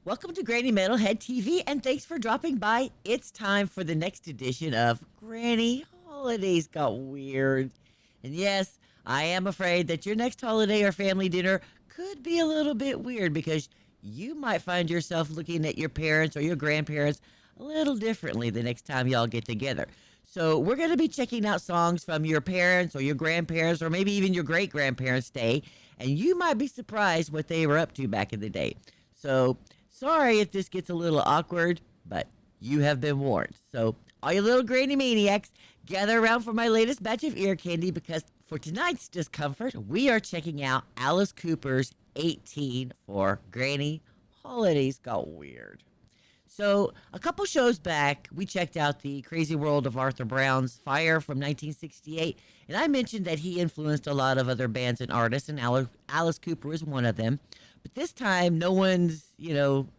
Welcome to Granny Metalhead TV, and thanks for dropping by. It's time for the next edition of Granny Holidays Got Weird. And yes, I am afraid that your next holiday or family dinner could be a little bit weird because you might find yourself looking at your parents or your grandparents a little differently the next time y'all get together. So, we're going to be checking out songs from your parents or your grandparents or maybe even your great grandparents' day, and you might be surprised what they were up to back in the day. So, sorry if this gets a little awkward, but you have been warned. So, all you little granny maniacs, gather around for my latest batch of ear candy because for tonight's discomfort, we are checking out Alice Cooper's 18 for Granny Holidays Got Weird. So, a couple shows back, we checked out The Crazy World of Arthur Brown's Fire from 1968, and I mentioned that he influenced a lot of other bands and artists, and Alice Cooper was one of them. But this time, no one's,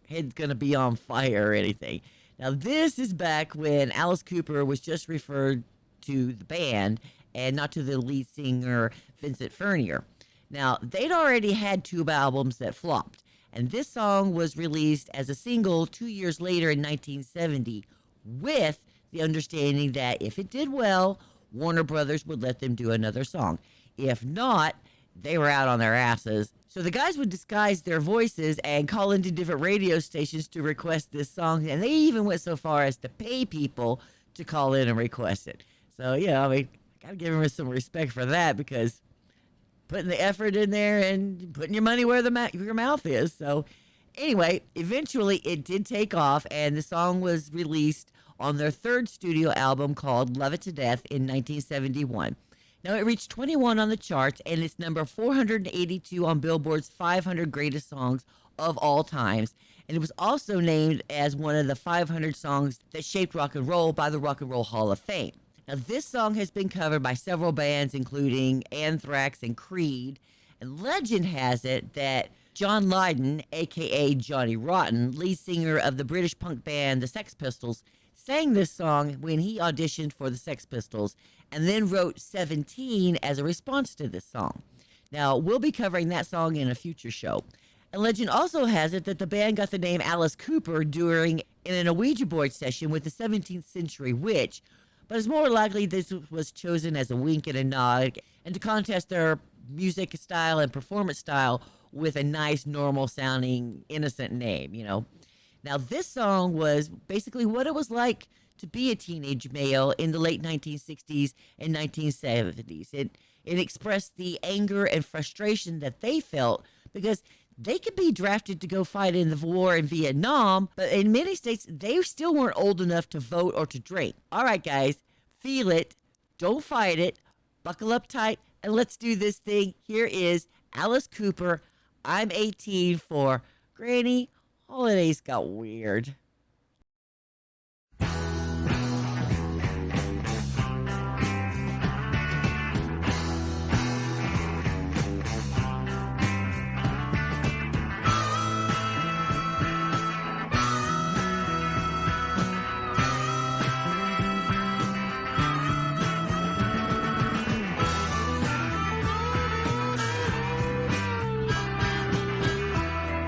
head's going to be on fire or anything. Now, this is back when Alice Cooper was just referred to the band and not to the lead singer, Vincent Furnier. Now, they'd already had two albums that flopped. And this song was released as a single 2 years later in 1970 with the understanding that if it did well, Warner Brothers would let them do another song. If not, they were out on their asses. So the guys would disguise their voices and call into different radio stations to request this song. And they even went so far as to pay people to call in and request it. So, I got to give them some respect for that because putting the effort in there and putting your money where your mouth is. So anyway, eventually it did take off, and the song was released on their third studio album called Love It to Death in 1971. Now, it reached 21 on the charts, and it's number 482 on Billboard's 500 Greatest Songs of All Times. And it was also named as one of the 500 songs that shaped rock and roll by the Rock and Roll Hall of Fame. Now, this song has been covered by several bands, including Anthrax and Creed. And legend has it that John Lydon, a.k.a. Johnny Rotten, lead singer of the British punk band the Sex Pistols, sang this song when he auditioned for the Sex Pistols and then wrote 17 as a response to this song. Now, we'll be covering that song in a future show. And legend also has it that the band got the name Alice Cooper during an Ouija board session with the 17th century witch, but it's more likely this was chosen as a wink and a nod and to contest their music style and performance style with a nice, normal-sounding, innocent name, Now, this song was basically what it was like to be a teenage male in the late 1960s and 1970s. It expressed the anger and frustration that they felt because they could be drafted to go fight in the war in Vietnam, but in many states, they still weren't old enough to vote or to drink. All right, guys, feel it. Don't fight it. Buckle up tight, and let's do this thing. Here is Alice Cooper, I'm 18 for Granny Holidays Got Weird.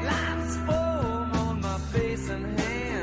Lines foam on my face and hands.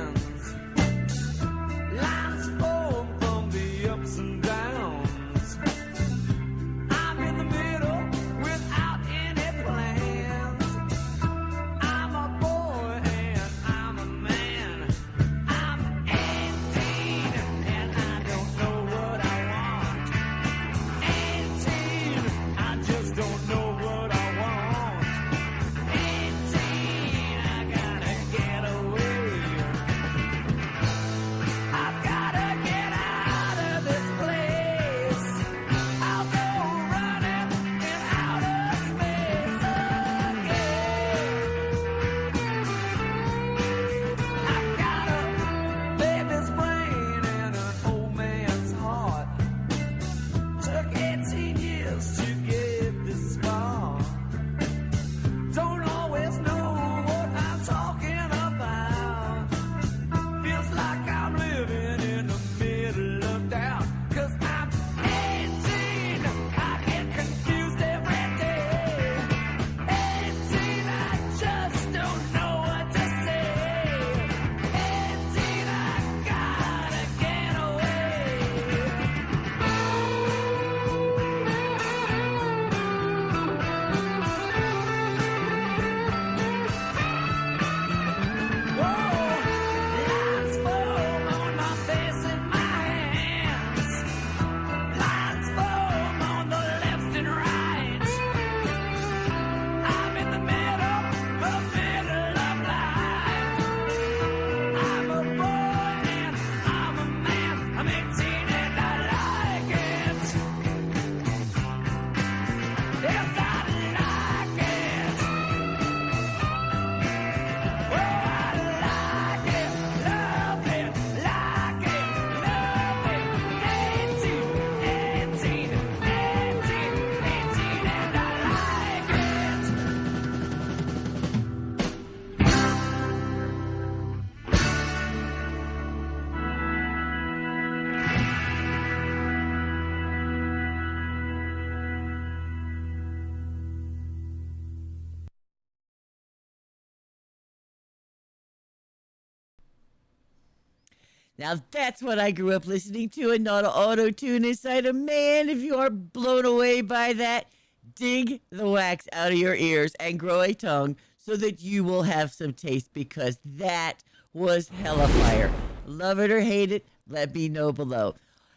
Now that's what I grew up listening to and not an auto tune inside a man. If you are blown away by that, dig the wax out of your ears and grow a tongue so that you will have some taste because that was hella fire. Love it or hate it, let me know below.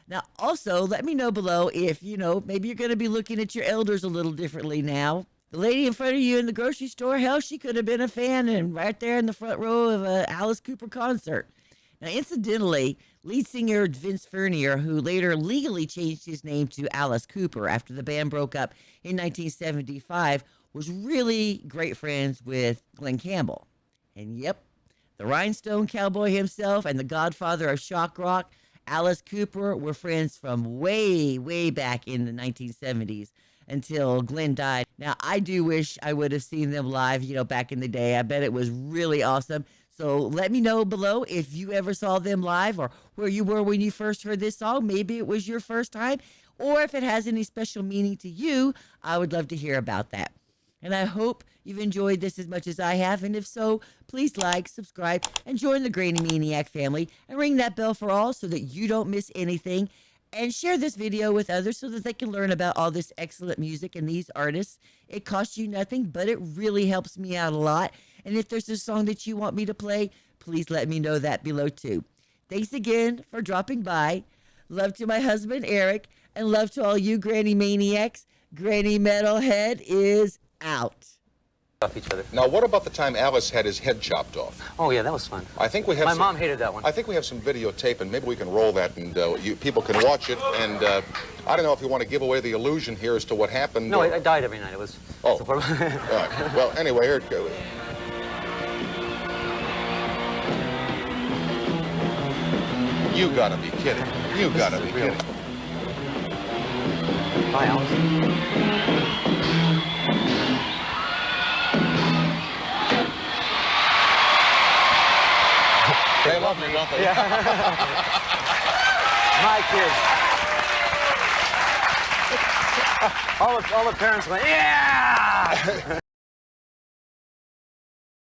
Now, also, let me know below if, maybe you're going to be looking at your elders a little differently now. The lady in front of you in the grocery store, hell, she could have been a fan and right there in the front row of a Alice Cooper concert. Now, incidentally, lead singer Vince Furnier, who later legally changed his name to Alice Cooper after the band broke up in 1975, was really great friends with Glenn Campbell. And yep, the Rhinestone Cowboy himself and the godfather of shock rock, Alice Cooper, were friends from way, way back in the 1970s until Glenn died. Now, I do wish I would have seen them live, back in the day. I bet it was really awesome. So let me know below if you ever saw them live or where you were when you first heard this song. Maybe it was your first time, or if it has any special meaning to you, I would love to hear about that. And I hope you've enjoyed this as much as I have. And if so, please like, subscribe, and join the Granny Maniac family. And ring that bell for all so that you don't miss anything. And share this video with others so that they can learn about all this excellent music and these artists. It costs you nothing, but it really helps me out a lot. And if there's a song that you want me to play, please let me know that below too. Thanks again for dropping by. Love to my husband, Eric, and love to all you Granny Maniacs. Granny Metalhead is out. Off each other. Now, what about the time Alice had his head chopped off? Oh, yeah, that was fun. I think we have My mom hated that one. I think we have some videotape, and maybe we can roll that, and people can watch it. And I don't know if you want to give away the illusion here as to what happened. No, I died every night. It was... Oh. All right. Well, anyway, here it goes. You gotta be kidding. You gotta be kidding. Bye, Alice. They love me, don't they? Yeah. My kids. All the parents went, yeah!